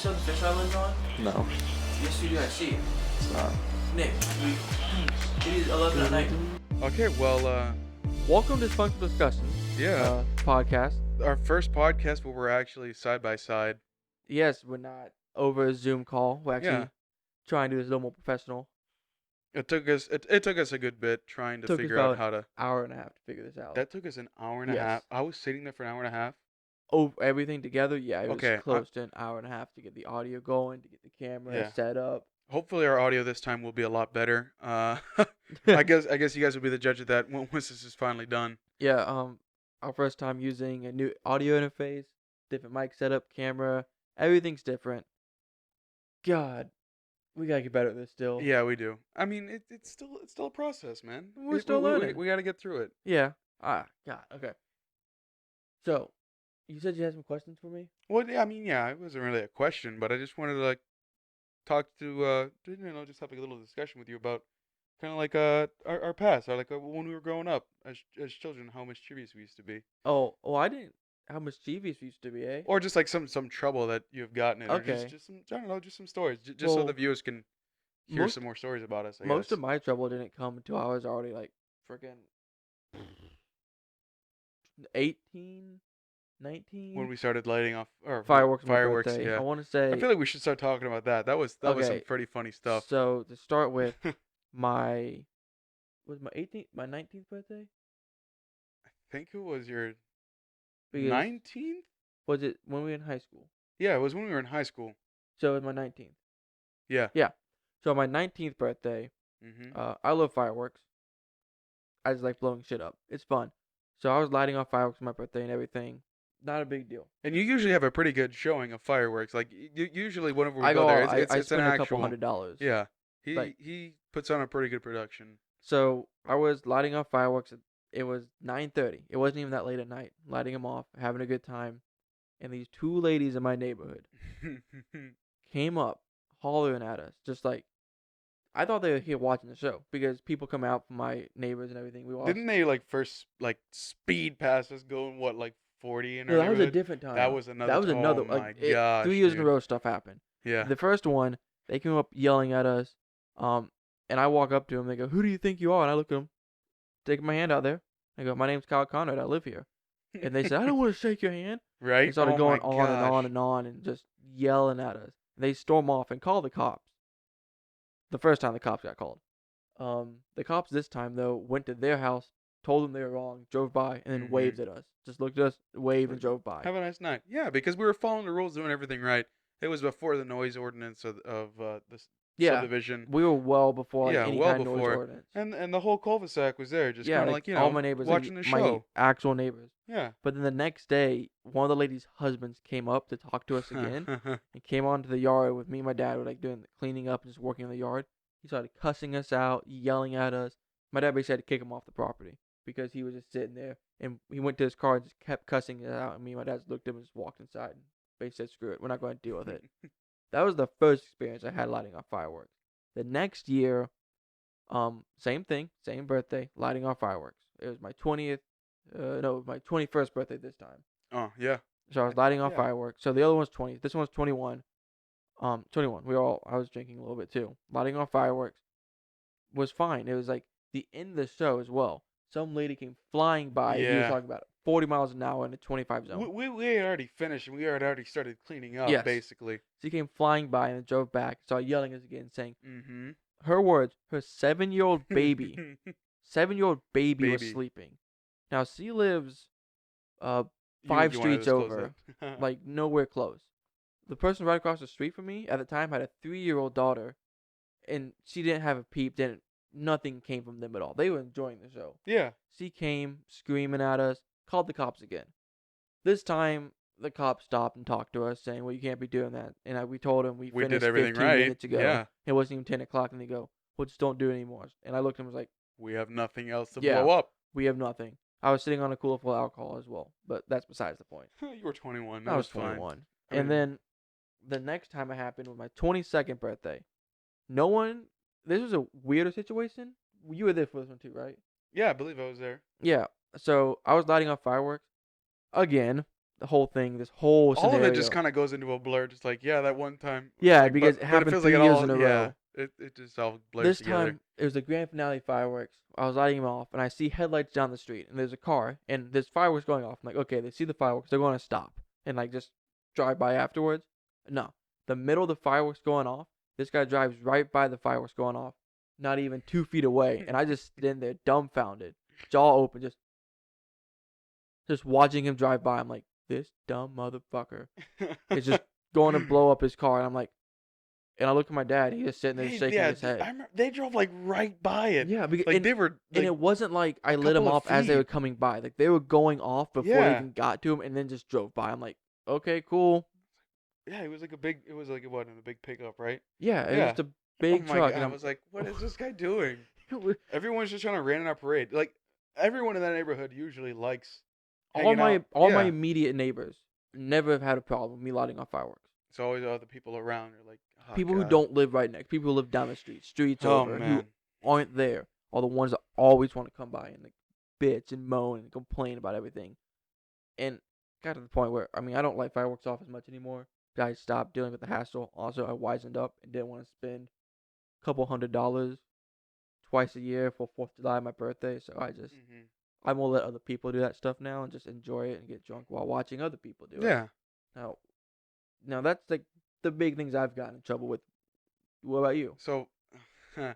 show the fish I lived on? No, Yes, you do. I see it. it's not. Nick, it is 11 at night. Okay, well, Welcome to Dysfunctional Discussions. yeah, Podcast. our first podcast where we're actually side by side. Yes, we're not over a Zoom call. We're actually Yeah. trying to do this a little more professional. It took us a good bit trying to Took us figure out about how to. Hour and a half to figure this out. That took us an hour and a Yes. half. I was sitting there for an hour and a half. Everything together, yeah, it was Okay, close to an hour and a half to get the audio going, to get the camera Yeah. set up. Hopefully, our audio this time will be a lot better. I guess you guys will be the judge of that once this is finally done. Yeah, our first time using a new audio interface, different mic setup, camera, everything's different. God, we gotta get better at this still. Yeah, we do. I mean, it's still a process, man. We're still learning. We got to get through it. Yeah. God, okay. So, you said you had some questions for me? Well, yeah, I mean, yeah, it wasn't really a question, but I just wanted to talk to just have a little discussion with you about kind of our past, or when we were growing up as children, how mischievous we used to be, Oh, I didn't. How mischievous we used to be, eh? or just some trouble that you've gotten in, or Okay. just some, I don't know, just some stories, just so Well, the viewers can hear most some more stories about us. I most guess. of my trouble didn't come until I was already like freaking 18, 19. When we started lighting off or fireworks on my fireworks, birthday. yeah. I want to say. I feel like we should start talking about that. That was some Okay, pretty funny stuff. So to start with, my 19th birthday? I think it was your Because 19th. was it when we were in high school? Yeah, it was when we were in high school. So it was my 19th. Yeah. Yeah. So on my 19th birthday, I love fireworks. I just like blowing shit up. It's fun. So I was lighting off fireworks on my birthday and everything. Not a big deal. And you usually have a pretty good showing of fireworks. Like usually whenever we I go go. there, I it's an spend a couple actual. $100. Yeah, Like- he puts on a pretty good production. So I was lighting off fireworks. It was 9:30. It wasn't even that late at night. Lighting them off, having a good time, and these two ladies in my neighborhood came up, hollering at us, just like I thought they were here watching the show because people come out from my neighbors and everything. We all Didn't they first speed past us going 40 in our No, that was a neighborhood? different time. That was another. That was another. Oh my Like gosh, 3 years in a dude. row, stuff happened. Yeah. The first one, they came up yelling at us, and I walk up to them. They go, "Who do you think you are?" And I look at them, take my hand out there. I go, "My name's Kyle Conrad. I live here." And they said, "I don't want to shake your hand." Right. They started Oh going my on and on gosh. and on and just yelling at us. They storm off and call the cops. The first time the cops got called. The cops this time though went to their house, told them they were wrong, drove by, and then Mhm. waved at us. Just looked at us, waved, and drove by. Have a nice night. Yeah, because we were following the rules, doing everything right. It was before the noise ordinance of this Yeah, subdivision. we were well before Yeah, any well kind of noise before. ordinance. And the whole cul-de-sac was there, just Yeah, kind of all my neighbors, like, watching the my show. actual neighbors. Yeah. But then the next day, one of the ladies' husbands came up to talk to us again, and came onto the yard with me and my dad. Were doing the cleaning up and just working in the yard. He started cussing us out, yelling at us. My dad basically had to kick him off the property because he was just sitting there, and he went to his car and just kept cussing us out. And me and my dad just looked at him and just walked inside and basically said, "Screw it, we're not going to deal with it." That was the first experience I had lighting off fireworks. The next year, same thing, same birthday, lighting off fireworks. It was my 20th, my 21st birthday this time. Oh, yeah. So I was lighting off Yeah. fireworks. So the other one's 20. This one's 21. 21. I was drinking a little bit too. Lighting off fireworks was fine. It was like the end of the show as well. Some lady came flying by. And he was Yeah. talking about 40 miles an hour in a 25 zone. We had already finished, and we had already started cleaning up, Yes. basically. She came flying by and then drove back. Started yelling at us again, saying Mm-hmm. her words. Her 7-year-old baby. 7-year-old baby was Baby. sleeping. Now she lives You 5 wanna streets disclose over, that. like nowhere close. The person right across the street from me at the time had a 3-year-old daughter, and she didn't have a peep. Nothing came from them at all. They were enjoying the show. Yeah. She came screaming at us, called the cops again. This time the cops stopped and talked to us, saying, "Well, you can't be doing that." And we told them we We did finished everything 15 right. minutes ago. Yeah. It wasn't even 10 o'clock, and they go, "Well, just don't do it anymore." And I looked at them and was like, We have nothing else to Yeah. blow up. "We have nothing." I was sitting on a cooler full of alcohol as well, but that's besides the point. You were 21. I That was fine. 21. I mean- And then the next time it happened was my 22nd birthday. This was a weirder situation. You were there for this one too, right? Yeah, I believe I was there. Yeah. So I was lighting off fireworks again. the whole thing, this whole all scenario. of it just kind of goes into a blur. Just like, yeah, that one time. Yeah, like, because it happened feels 3 like years in a yeah, row. it just all blurs This together. time, it was the grand finale fireworks. I was lighting them off, and I see headlights down the street, and there's a car, and there's fireworks going off. I'm like, okay, they see the fireworks, they're going to stop and like just drive by afterwards. No, the middle of the fireworks going off, this guy drives right by the fireworks going off, not even 2 feet away, and I just stand there dumbfounded, jaw open, just watching him drive by. I'm like, this dumb motherfucker is just going to blow up his car, and I'm like. And I look at my dad. He's just sitting there shaking his head. I remember they drove like right by it. Yeah, because like they were. Like, and it wasn't like I lit them couple of off as they were feet. coming by. Like they were going off before they Yeah. even got to him, and then just drove by. I'm like, okay, cool. Yeah, it was like a big. It was like what in a big pickup, right? Yeah, it Yeah. was just a big Oh my truck. God, And I was like, what is this guy doing? all Everyone's just trying to rain on our parade. Like everyone in that neighborhood usually likes hanging my out. all my Yeah. immediate neighbors never have had a problem with me lighting off fireworks. It's always other people around. Are like, oh, People who God. don't live right next, people who live down the streets Oh over, who man. aren't there, are the ones that always want to come by and like bitch and moan and complain about everything. And got to the point where I mean I don't light fireworks off as much anymore. I stopped dealing with the hassle. Also, I wisened up and didn't want to spend a couple $100 twice a year for 4th of July, my birthday. So I'm gonna let other people do that stuff now and just enjoy it and get drunk while watching other people do it. Yeah. Now that's like the big things I've gotten in trouble with. What about you? So, I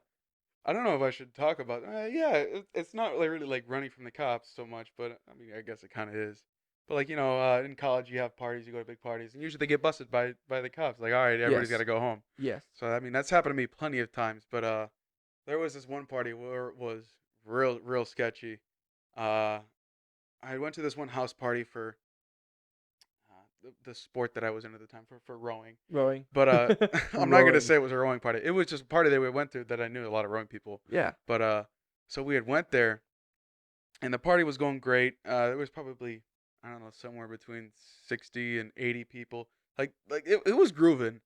don't know if I should talk about. Yeah, it's not really like running from the cops so much, but I mean, I guess it kind of is. But like in college you have parties, you go to big parties, and usually they get busted by the cops. Like, all right, everybody's Yes. got to go home. Yes. So I mean, that's happened to me plenty of times. But there was this one party where it was real sketchy. I went to this one house party for the sport that I was in at the time for rowing. Rowing. But I'm not gonna Rowing. say it was a rowing party. It was just a party that we went to that I knew a lot of rowing people. Yeah. But so we had went there, and the party was going great. There was probably I don't know somewhere between 60 and 80 people. Like it was grooving.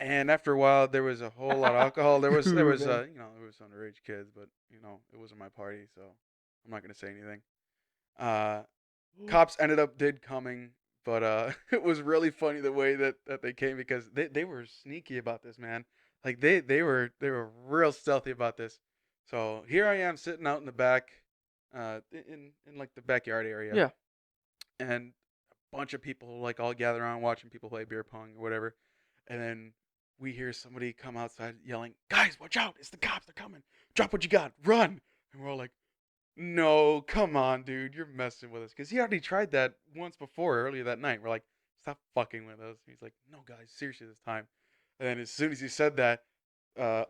And after a while, there was a whole lot of alcohol. There was Grooving. there was underage kids, but it wasn't my party, so I'm not gonna say anything. Cops did coming, but it was really funny the way that they came because they were sneaky about this, man. Like they were real stealthy about this. So here I am sitting out in the back, in like the backyard area. Yeah. And a bunch of people like all gather around watching people play beer pong or whatever, and then we hear somebody come outside yelling, "Guys, watch out! It's the cops! They're coming! Drop what you got! Run!" And we're all like, "No, come on, dude, you're messing with us." Because he already tried that once before earlier that night. We're like, "Stop fucking with us." He's like, "No, guys, seriously this time." And then as soon as he said that,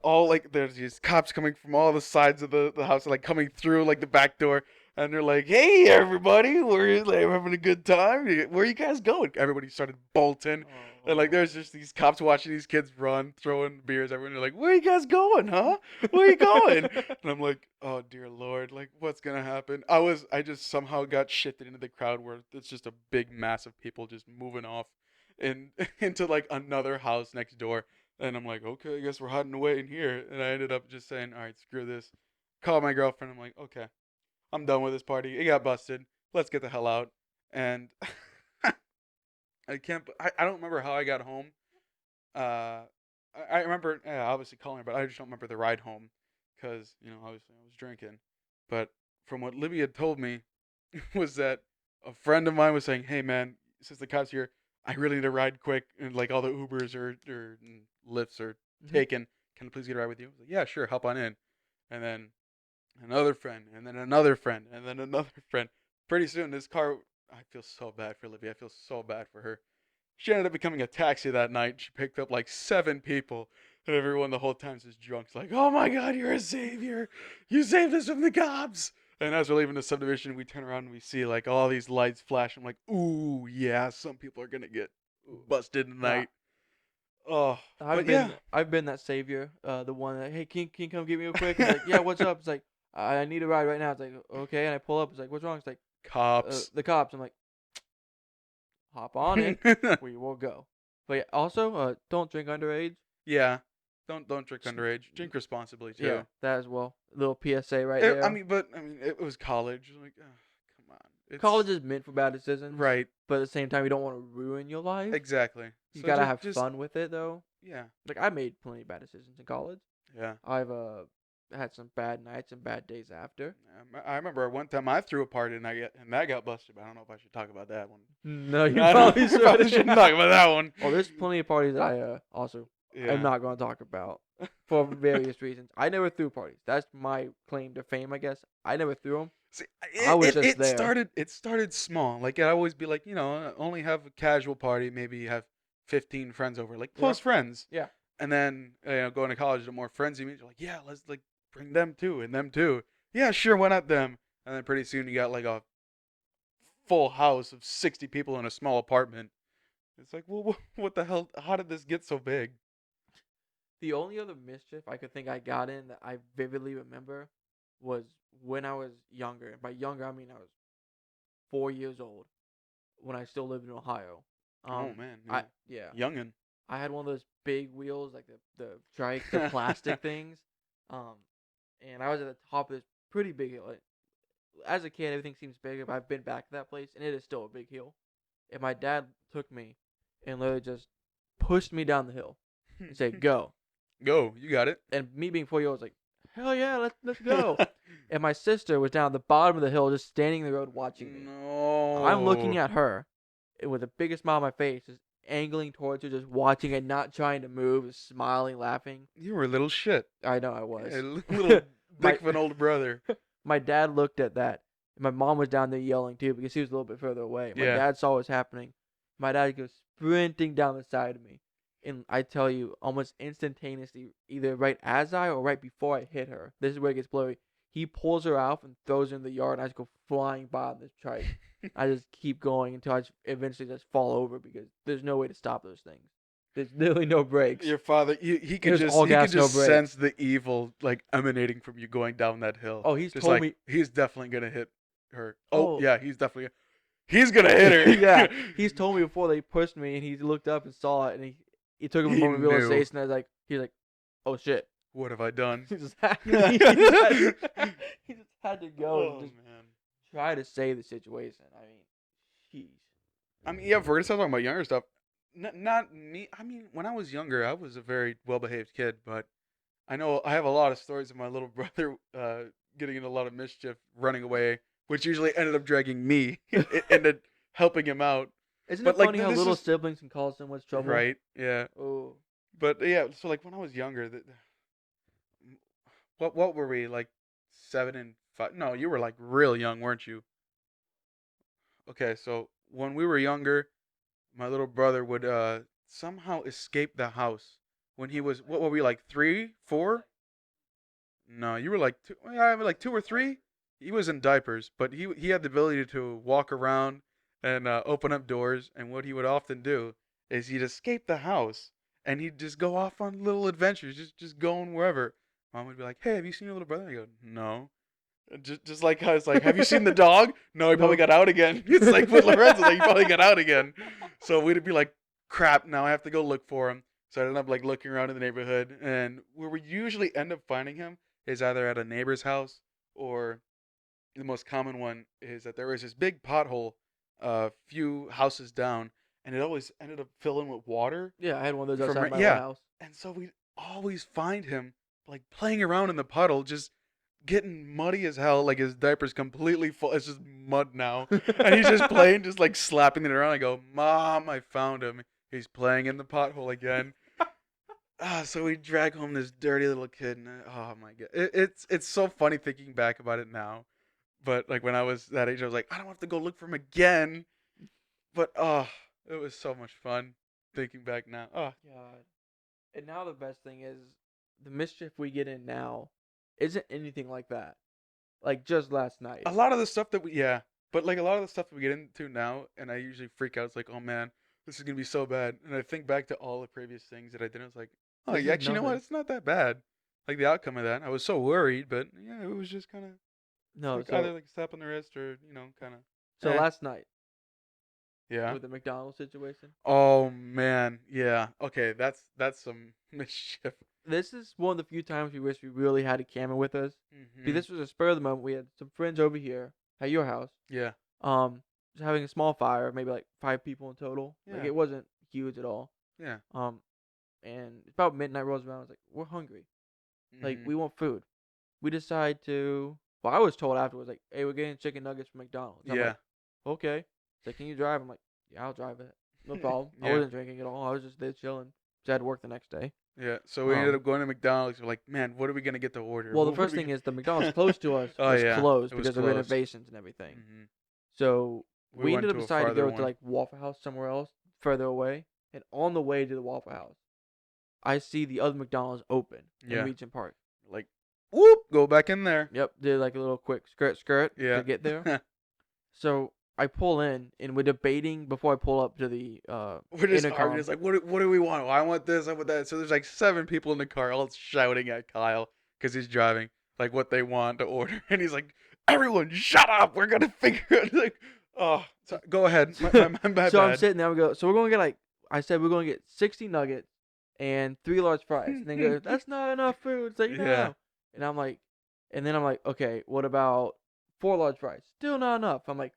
all like there's these cops coming from all the sides of the house, like coming through like the back door, and they're like, "Hey, everybody, we're like, having a good time. Where are you guys going?" Everybody started bolting. And like there's just these cops watching these kids run, throwing beers everywhere. And they're like, "Where are you guys going, huh? Where are you going?" And I'm like, "Oh dear Lord, like what's gonna happen?" I just somehow got shifted into the crowd where it's just a big mass of people just moving off into like another house next door. And I'm like, "Okay, I guess we're hiding away in here." And I ended up just saying, "All right, screw this." Called my girlfriend. I'm like, "Okay, I'm done with this party. It got busted. Let's get the hell out." And I don't remember how I got home. I remember obviously calling her, but I just don't remember the ride home because obviously I was drinking. But from what Libby had told me, was that a friend of mine was saying, "Hey man, since the cops here, I really need a ride quick, and like all the Ubers or Lyfts are taken. Can I please get a ride with you?" I was like, "Yeah, sure, hop on in." And then another friend, and then another friend, and then another friend. Pretty soon, this car. I feel so bad for Libby. I feel so bad for her. She ended up becoming a taxi that night. She picked up like 7 people, and everyone the whole time's just drunk. It's like, "Oh my God, you're a savior! You saved us from the cops!" And as we're leaving the subdivision, we turn around and we see like all these lights flash. I'm like, "Ooh, yeah, some people are gonna get busted tonight." Oh, I've been that savior, the one that, "Hey, can you come get me real quick?" It's like, "Yeah, what's up?" It's like, "I need a ride right now." It's like, "Okay," and I pull up. It's like, "What's wrong?" It's like, cops. "The cops." I'm like, "Hop on in, we will go." But yeah, also, don't drink underage. Yeah, don't drink underage. Drink responsibly too. Yeah, that as well. Little PSA right I there. mean, it was college. Like, come on. College is meant for bad decisions. right. But at the same time, you don't want to ruin your life. Exactly. You So gotta just, have just fun with it, though. yeah, Like, I made plenty of bad decisions in college. yeah. I've had some bad nights and bad days after. I remember one time I threw a party and that got busted. But I don't know if I should talk about that one. No, you I probably probably shouldn't talk about that one. Oh, there's plenty of parties I also Yeah. I'm not going to talk about for various reasons. I never threw parties. That's my claim to fame, I guess. I never threw them. See, I was just there. It started small. Like I'd always be like, only have a casual party, maybe have 15 friends over, like close friends. Yeah. And then going to college, the more friends you meet, you're like, yeah, let's like bring them too and them too. Yeah, sure, why not them? And then pretty soon you got like a full house of 60 people in a small apartment. It's like, well, what the hell? How did this get so big? The only other mischief I could think I got in that I vividly remember was when I was younger. And by younger, I mean I was 4 years old when I still lived in Ohio. Oh man, Yeah. youngin. I had one of those big wheels, like the trike, the plastic things. And I was at the top of this pretty big hill. As a kid, everything seems bigger, but I've been back to that place, and it is still a big hill. And my dad took me and literally just pushed me down the hill and said, "Go." Go, you got it. And me being 4 years old, I was like, "Hell yeah, let's go." And my sister was down at the bottom of the hill, just standing in the road watching me. No. I'm looking at her, and with the biggest smile on my face, just angling towards her, just watching and not trying to move, just smiling, laughing. You were a little shit. I know I was. A little dick of an old brother. My dad looked at that. And my mom was down there yelling too because he was a little bit further away. My Yeah. dad saw what was happening. My dad goes sprinting down the side of me. And I tell you, almost instantaneously, either right as or right before I hit her, this is where it gets blurry, he pulls her out and throws her in the yard, and I just go flying by on this trike. I just keep going until I eventually just fall over because there's no way to stop those things. There's literally no brakes. Your father, he could There's just all he gas, could no just brakes. sense the evil like emanating from you going down that hill. Oh, he's just told like me. he's definitely gonna hit her. Oh. Oh yeah, he's gonna hit her. Yeah, he's told me before they pushed me, and he looked up and saw it, and he took a He moment of knew. realization. He's like, "Oh shit." What have I done? He just had to go and just man. try to save the situation. I mean, jeez. I mean, yeah, if we're gonna start talking about younger stuff, not me. I mean, when I was younger, I was a very well-behaved kid, but I know I have a lot of stories of my little brother getting in a lot of mischief, running away, which usually ended up dragging me. It ended helping him out. Isn't But, it like, funny how this little is- siblings can cause so much trouble? Right? Yeah. Oh, But yeah, so like when I was younger, what were we like 7 and 5? No, you were like real young, weren't you? Okay, so when we were younger, my little brother would somehow escape the house when he was what were we like 3, 4? No, you were like 2, yeah, like 2 or 3. He was in diapers, but he had the ability to walk around and open up doors. And what he would often do is he'd escape the house and he'd just go off on little adventures, just going wherever. Mom would be like, "Hey, have you seen your little brother?" I go, "No." Just like I was like, "Have you seen the dog?" "No, he probably got out again." It's like with Lorenzo, like he probably got out again. So we'd be like, "Crap! Now I have to go look for him." So I ended up like looking around in the neighborhood, and where we usually end up finding him is either at a neighbor's house, or the most common one is that there was this big pothole a few houses down, and it always ended up filling with water. yeah, I had one of those From outside right- my yeah. old house. And so we'd always find him like playing around in the puddle, just getting muddy as hell, like his diaper's completely full. It's just mud now. And he's just playing, just like slapping it around. I go, "Mom, I found him. He's playing in the pothole again." So we drag home this dirty little kid, and oh my god, it's so funny thinking back about it now. But like when I was that age, I was like, I don't have to go look for him again. But it was so much fun thinking back now. Oh, God. And now the best thing is the mischief we get in now isn't anything like that. Like just last night. a lot of the stuff that but like a lot of the stuff that we get into now, and I usually freak out. It's like, oh man, this is gonna be so bad. And I think back to all the previous things that I did. And I was like, oh, This yeah, is actually, you know what? nothing. It's not that bad. Like the outcome of that, I was so worried, but yeah, it was just kind of No, like so either like a slap on the wrist or kind of. so eh. last night Yeah. with the McDonald's situation. Oh man, yeah. Okay, that's some mischief. This is one of the few times we wish we really had a camera with us. See, Mhm. this was a spur of the moment. We had some friends over here at your house. Yeah. just having a small fire, maybe like 5 people in total. Like Yeah. it wasn't huge at all. Yeah. And it's about midnight rolls around. I was like, we're hungry. Like Mhm. we want food. We decide to. Well, I was told afterwards, like, hey, we're getting chicken nuggets from McDonald's. I'm Yeah. like, okay. It's like, can you drive? I'm like, yeah, I'll drive it. No problem. I Yeah. wasn't drinking at all. I was just there chilling. So I had to work the next day. Yeah. So we ended Um, up going to McDonald's. We're like, man, what are we gonna get to order? Well, the What are first we thing gonna-" is the McDonald's close to us Oh was yeah. closed It was because of closed. renovations and everything. Mhm. So We we went ended up to a deciding to farther go to one. like Waffle House somewhere else, further away. And on the way to the Waffle House, I see the other McDonald's open Yeah. in Regent Park. Like, whoop, go back in there. Yep, did like a little quick skirt Yeah. to get there. So I pull in, and we're debating before I pull up to the We're just intercom. arguing. It's like, what do we want? Well, I want this. I want that. So there's like 7 people in the car, all shouting at Kyle because he's driving, like what they want to order, and he's like, "Everyone, shut up! We're gonna figure it." Like, oh, so, go ahead. My bad. So I'm sitting there. We go. So we're gonna get I said we're gonna get 60 nuggets and 3 large fries. And they go, that's not enough food. It's like no. Yeah. And I'm like, okay, what about 4 large fries? Still not enough. I'm like,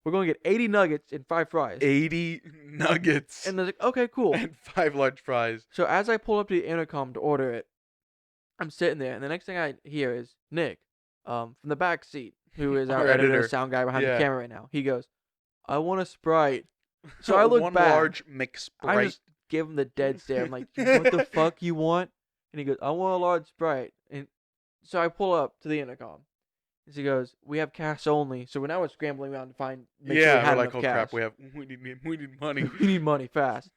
we're gonna get 80 nuggets and 5 fries. 80 nuggets And they're like, okay, cool. and 5 large fries. So as I pull up to the intercom to order it, I'm sitting there, and the next thing I hear is Nick, from the back seat, who is our Our editor, editor. sound guy behind Yeah. the camera right now. He goes, I want a Sprite. So I look one back. large I McSprite. just give him the dead stare. I'm like, what the fuck you want? And he goes, I want a large Sprite. And so I pull up to the intercom. And he goes, we have cash only. So now we're scrambling around to make sure we Yeah, had we're like, enough oh cash. crap, we need money. We need money fast.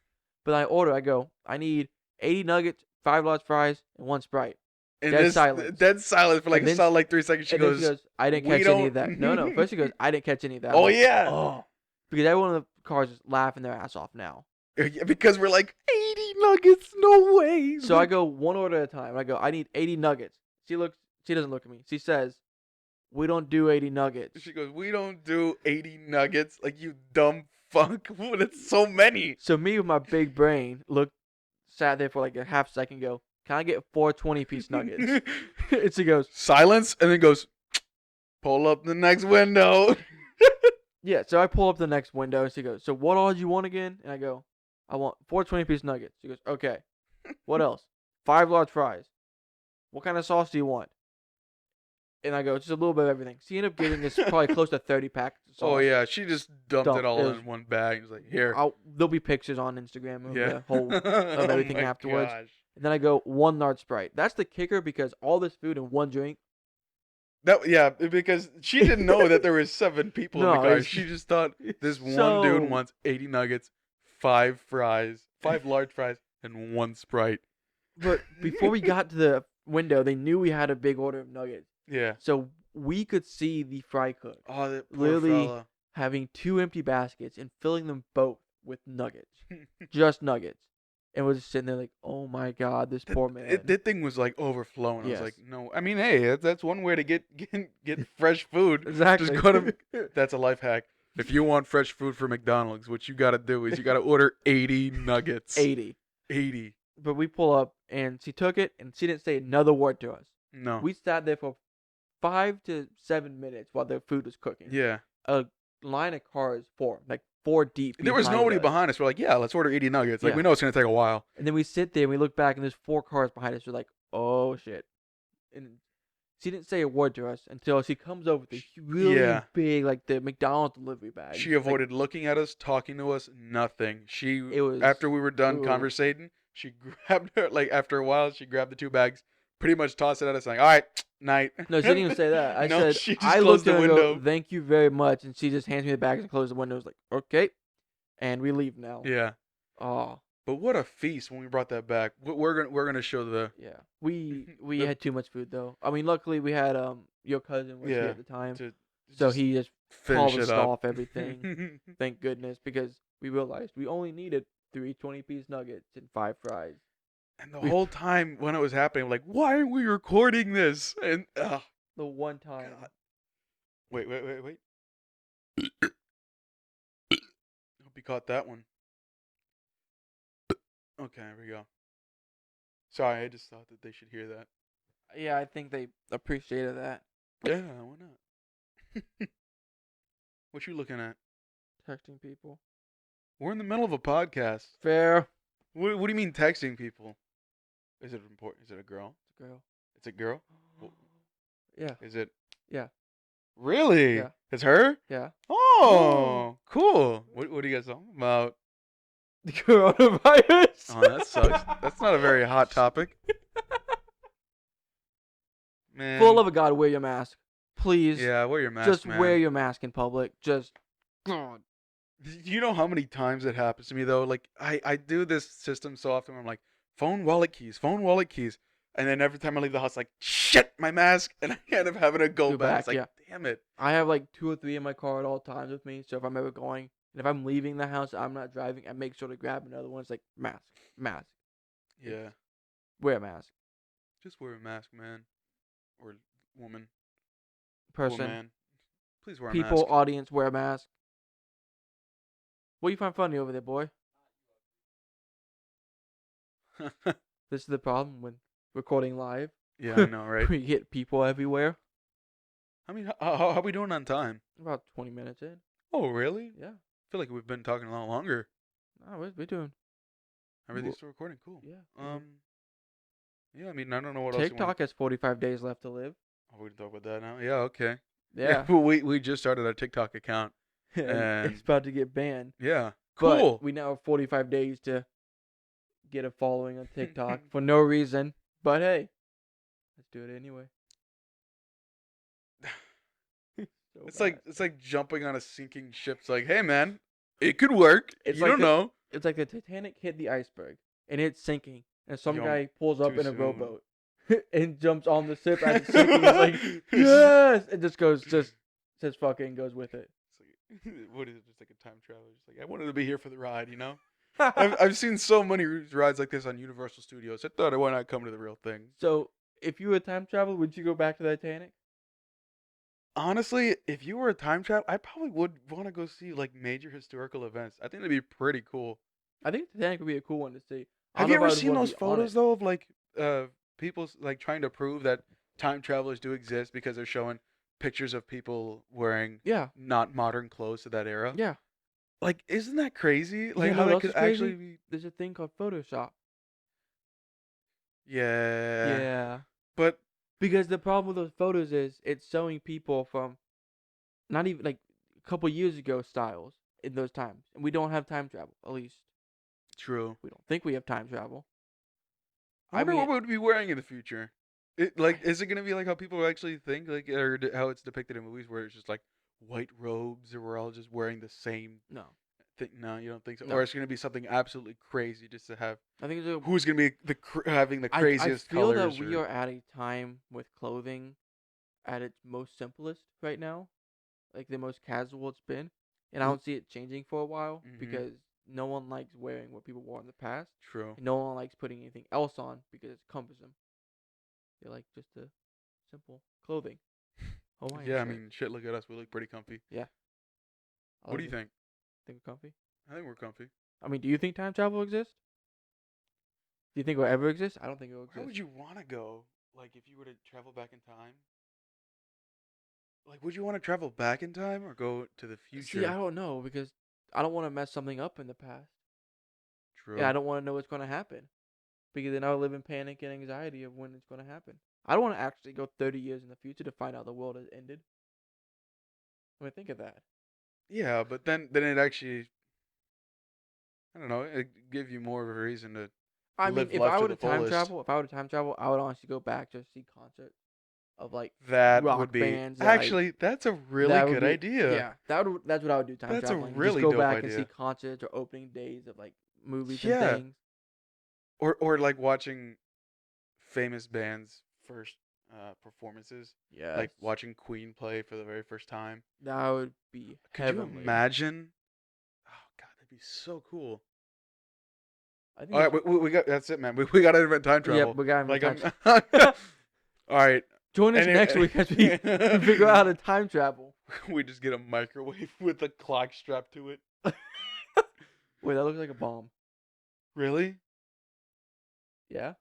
But I order. I go, I need 80 nuggets, 5 large fries, and 1 Sprite. And Dead this silence. dead silence for like And a then solid like 3 seconds. She And then goes, she goes, I didn't "We catch any of don't-" that. No. First she goes, I didn't catch any of that. I'm "Oh like, yeah." Oh. Because everyone in the car is just laughing their ass off now. Yeah, because we're like 80 nuggets, no way. So I go one order at a time. I go, I need 80 nuggets. She doesn't look at me. She says, we don't do 80 nuggets. She goes, "We don't do 80 nuggets, like you dumb fuck. That's so many." So me with my big brain sat there for like a half second, go, can I get 4 20-piece nuggets? And she goes, Silence, and then goes, "Pull up the next window." yeah. So I pull up the next window, and she goes, so what all do you want again? And I go, I want 4 20-piece nuggets. She goes, okay. What else? 5 large fries. What kind of sauce do you want? And I go, just a little bit of everything. She ended up getting us probably close to 30 packs of sauce. Oh yeah, she just dumped it all It was- in one bag. It's like, here. There'll be pictures on Instagram of Yeah. the whole of everything Oh my afterwards. gosh. And then I go, 1 large Sprite. That's the kicker because all this food and 1 drink. Yeah, because she didn't know that there was 7 people in No, the car. it's- She just thought this one so- dude wants 80 nuggets, 5 fries, 5 large fries, and 1 Sprite. But before we got to the window, they knew we had a big order of nuggets. Yeah. So we could see the fry cook Oh, that poor Literally- fella. having 2 empty baskets and filling them both with nuggets. Just nuggets. And we're just sitting there like, oh my God, this poor man. That thing was like overflowing. I was Yes. like, no. I mean, hey, that's one way to get fresh food. Exactly. Just go to. That's a life hack. If you want fresh food from McDonald's, what you got to do is you got to order 80 nuggets. 80. 80. But we pull up, and she took it, and she didn't say another word to us. No. We sat there for 5 to 7 minutes while the food was cooking. Yeah. A line of cars formed, like 4 deep. There was behind nobody us. behind us. We're like, yeah, let's order 80 nuggets. Like, Yeah. we know it's going to take a while. And then we sit there, and we look back, and there's 4 cars behind us. We're like, oh shit. And she didn't say a word to us until she comes over with a really Yeah. big, like the McDonald's delivery bag. She avoided looking at us, talking to us, nothing. It was- after we were done ooh. conversating, she grabbed her, like, after a while, she grabbed the 2 bags, pretty much tossed it at us, like, all right, night. No, she didn't even say that. I No, said, she just I closed looked at the her and window. go, thank you very much. And she just hands me the bags and closed the window. I was like, okay. And we leave now. Yeah. Oh, But what a feast when we brought that back. We're gonna show the yeah. We The- had too much food, though. I mean, luckily we had your cousin was here Yeah, at the time. to So just he just finish polished it up. off everything. Thank goodness, because we realized we only needed 3 20-piece nuggets and 5 fries. And the whole time when it was happening, I'm like, why aren't we recording this? And The one time. God. Wait. Hope you caught that one. Okay, there we go. Sorry, I just thought that they should hear that. Yeah, I think they appreciated that. Yeah, why not? What you looking at? Texting people. We're in the middle of a podcast. Fair. What do you mean texting people? Is it important? Is it a girl? It's a girl. It's a girl? Yeah. Is it? Yeah. Really? Yeah. It's her? Yeah. Oh, cool. What are you guys talking about? The coronavirus. Oh, that sucks. That's not a very hot topic. Man. For the love of God, wear your mask. Please. Yeah, wear your mask, Just man. wear your mask in public. Just. God. You know how many times it happens to me, though? Like, I do this system so often where I'm like, phone, wallet, keys. And then every time I leave the house, like, shit, my mask. And I end up having to go back. It's like, yeah. damn it. I have like 2 or 3 in my car at all times with me. So if I'm ever going, and if I'm leaving the house, I'm not driving, I make sure to grab another one. It's like mask. Yeah. Wear a mask. Just wear a mask, man. Or woman. Person. Woman. Please wear a People, mask. audience, wear a mask. What do you find funny over there, boy? This is the problem when recording live. Yeah, I know, right? We get people everywhere. I mean, how are we doing on time? About 20 minutes in. Oh, really? Yeah. I feel like we've been talking a lot longer. No, we're doing. Everything's still recording. Cool. Yeah. Yeah, I mean, I don't know what else you want. TikTok has 45 days left to live. Oh, we can talk about that now? Yeah, okay. Yeah. we just started our TikTok account. And it's about to get banned. Yeah. Cool. But we now have 45 days to get a following on TikTok for no reason. But hey, let's do it anyway. It's like jumping on a sinking ship. It's like, hey man, it could work. It's you like don't know. It's like the Titanic hit the iceberg and it's sinking, and some Yo, guy pulls up too in a soon. rowboat and jumps on the ship as it's sinking. He's like, yes! It just says fucking goes with it. It's like, what is it? Just like a time traveler. Just like, I wanted to be here for the ride, you know. I've seen so many rides like this on Universal Studios. I thought, why not come to the real thing? So, if you were time travel, would you go back to the Titanic? Honestly, if you were a time travel, I probably would want to go see like major historical events. I think that'd be pretty cool. I think Titanic would be a cool one to see. Have you ever seen those photos though of like people like trying to prove that time travelers do exist because they're showing pictures of people wearing not modern clothes to that era? Yeah. Like, isn't that crazy? Like, You know how what they else could is crazy? actually be. There's a thing called Photoshop. Yeah. Yeah. But Because the problem with those photos is it's showing people from not even like a couple years ago styles in those times. And we don't have time travel, at least. true. We don't think we have time travel. I wonder what we'd be wearing in the future. Is it gonna be like how people actually think, like, or how it's depicted in movies, where it's just like white robes, or we're all just wearing the same No. thing? No, you don't think so. No. Or it's gonna be something absolutely crazy just to have. I think it's Who's gonna be having the craziest I feel colors? that we are at a time with clothing at its most simplest right now, like the most casual it's been, and I don't see it changing for a while because no one likes wearing what people wore in the past. True. And no one likes putting anything else on because it's cumbersome. They like just the simple clothing. Hawaiian Yeah, I shirt. mean, shit. Look at us. We look pretty comfy. Yeah. I What like do you it. think? Think we're comfy? I think we're comfy. I mean, do you think time travel exists? Do you think it will ever exist? I don't think it will exist. Where would you want to go? Like, if you were to travel back in time? Like, would you want to travel back in time or go to the future? See, I don't know because I don't want to mess something up in the past. True. Yeah, I don't want to know what's going to happen because then I'll live in panic and anxiety of when it's going to happen. I don't want to actually go 30 years in the future to find out the world has ended. I mean, think of that. Yeah, but then it actually, I don't know, it give you more of a reason to I mean, live if life I to were the to time fullest. travel, I would honestly go back just to see concerts of like That rock would be bands. actually that's a really that would good be- idea. Yeah, that's what I would do. Time That's a traveling. really just go dope back and idea. see concerts or opening days of like movies Yeah. and things. Or like watching famous bands' first performances. Yeah, Like watching Queen play for the very first time. that would be Could heavenly. you imagine? Oh God, that'd be so cool. I think All right, we got that's it, man. We got to invent time travel. yeah, we got Like time. all right, Join us Any- next week as we figure out how to time travel. we just get a microwave with a clock strapped to it. Wait, that looks like a bomb. Really? Yeah.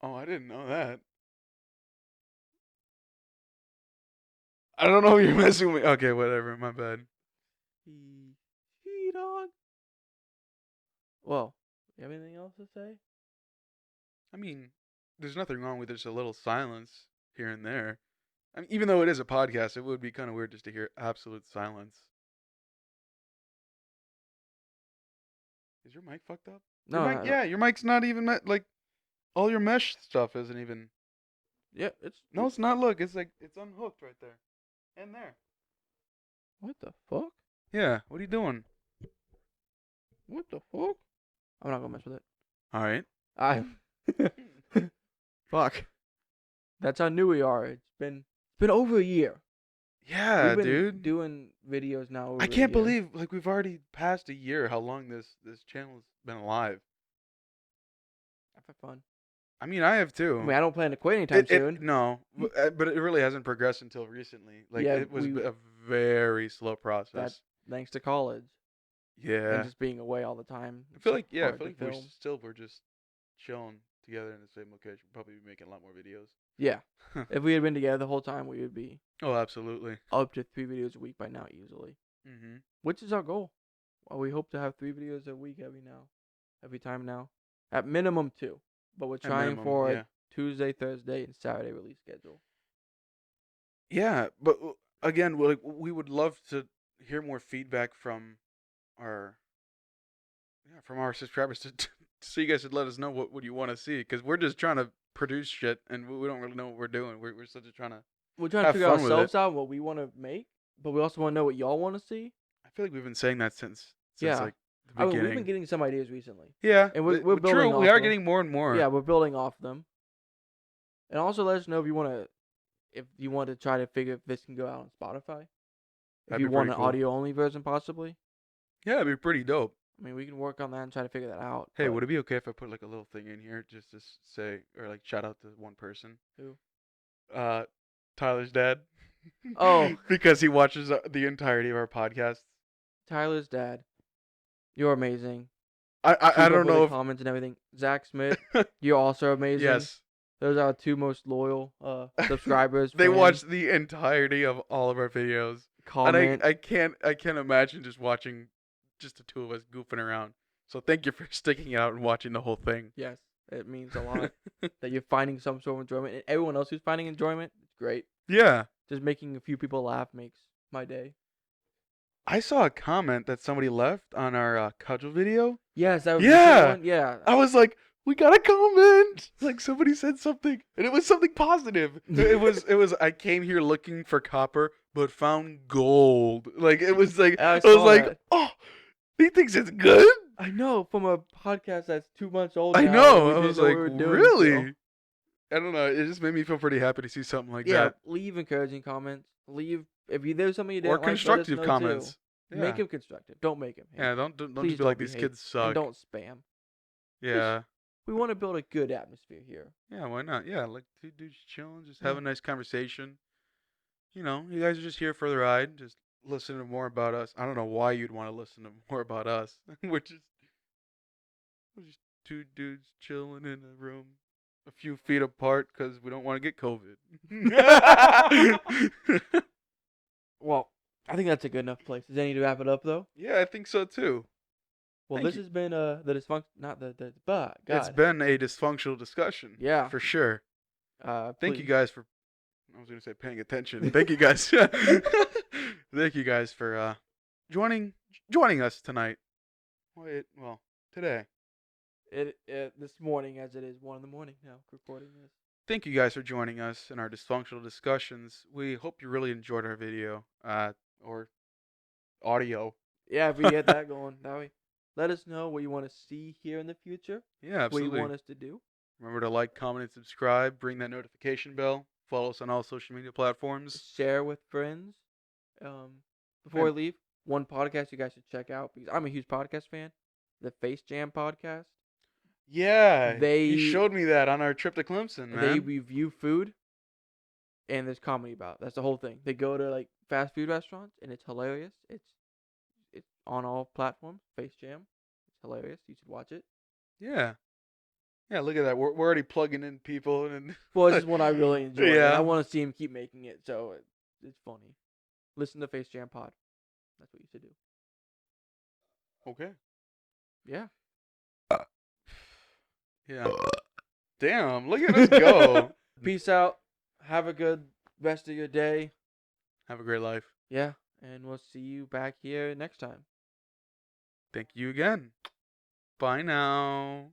Oh, I didn't know that. I don't know if you're messing with me. Okay, whatever. My bad. Dog. Well, you have anything else to say? I mean, there's nothing wrong with just a little silence here and there. I mean, even though it is a podcast, it would be kind of weird just to hear absolute silence. Is your mic fucked up? No, Your mic, yeah, your mic's not even like all your mesh stuff isn't even. Yeah, it's No, it's not. Look, it's like it's unhooked right there, and there. What the fuck? Yeah, what are you doing? What the fuck? I'm not gonna mess with it. All right. I. Fuck. That's how new we are. It's been over a year. Yeah, We've been dude. doing videos now. Over I a can't year. believe like we've already passed a year. How long this channel's been alive? I've had fun. I mean, I have too. I mean, I don't plan to quit anytime soon. No, but it really hasn't progressed until recently. Like Yeah, it was a very slow process. Thanks to college Yeah, and just being away all the time. I feel like hard to film. we're just chilling together in the same location. We'll probably be making a lot more videos. Yeah. If we had been together the whole time, we would be Oh, absolutely. up to 3 videos a week by now, easily. Mhm. Which is our goal. Well, we hope to have 3 videos a week every time now. At minimum 2. But we're trying for a Tuesday, Thursday, and Saturday release schedule. Yeah, but again, we would love to hear more feedback from our subscribers so you guys would let us know what you want to see, because we're just trying to produce shit and we don't really know what we're doing. We're still just trying to. We're trying to figure ourselves out what we want to make, but we also want to know what y'all want to see. I feel like we've been saying that since like the I mean, beginning. we've been getting some ideas recently. Yeah, and we're building true. off We are them. getting more and more. Yeah, we're building off them. And also let us know if you want to try to figure if this can go out on Spotify. If That'd you be want pretty an cool. audio only version, possibly. Yeah, it'd be pretty dope. I mean, we can work on that and try to figure that out. Hey, but would it be okay if I put like a little thing in here just to say or like shout out to one person? Who? Tyler's dad. Oh. Because he watches the entirety of our podcast. Tyler's dad, you're amazing. I Keep don't up with know the if comments and everything. Zach Smith, you're also amazing. yes. Those are our 2 most loyal subscribers. They fans. watch the entirety of all of our videos. Comment. And I can't imagine just watching just the 2 of us goofing around. So thank you for sticking it out and watching the whole thing. Yes, it means a lot that you're finding some sort of enjoyment. And everyone else who's finding enjoyment, it's great. Yeah. Just making a few people laugh makes my day. I saw a comment that somebody left on our cudgel video. Yes, that was Yeah. one. Yeah. I was like, we got a comment. Like somebody said something, and it was something positive. It was. I came here looking for copper, but found gold. Like it was like I was like, that. oh, he thinks it's good. I know, from a podcast that's 2 months old. I now, know. we I didn't was know what like, we were doing really? still. I don't know. It just made me feel pretty happy to see something like Yeah, that. leave encouraging comments. Leave if there's something you didn't Or like, let us constructive know comments. too. Yeah. Make him constructive. Don't make him hate. Yeah, don't Please just be like don't be these hate. kids suck. And don't spam. Yeah. We want to build a good atmosphere here. Yeah, why not? Yeah, like 2 dudes chilling, just have a nice conversation. You know, you guys are just here for the ride, just listen to more about us. I don't know why you'd want to listen to more about us. we're just 2 dudes chilling in a room a few feet apart because we don't want to get COVID. Well, I think that's a good enough place. Does that need to wrap it up though? Yeah, I think so too. Well, Thank this you. has been the dysfunction, not the God. It's been a dysfunctional discussion. Yeah. For sure. Thank you please. guys for, I was going to say paying attention. Thank you guys. Thank you guys for joining us tonight. Well, today. This morning, as it is 1 a.m. now, recording this. Thank you guys for joining us in our dysfunctional discussions. We hope you really enjoyed our video or audio. Yeah, if we get that going, that way. Let us know what you want to see here in the future. Yeah, absolutely. What you want us to do. Remember to like, comment, and subscribe. Bring that notification bell. Follow us on all social media platforms. Share with friends. Before we leave, one podcast you guys should check out, because I'm a huge podcast fan. The Face Jam podcast. Yeah, you showed me that on our trip to Clemson, man. They review food, and there's comedy about it. That's the whole thing. They go to like fast food restaurants, and it's hilarious. It's on all platforms. Face Jam. It's hilarious. You should watch it. Yeah. Yeah, look at that. We're already plugging in people. And well, this is what I really enjoy. Yeah. And I want to see him keep making it, so it's funny. Listen to Face Jam Pod. That's what you should do. Okay. Yeah. Yeah. Damn, look at us go. Peace out. Have a good rest of your day. Have a great life. Yeah. And we'll see you back here next time. Thank you again. Bye now.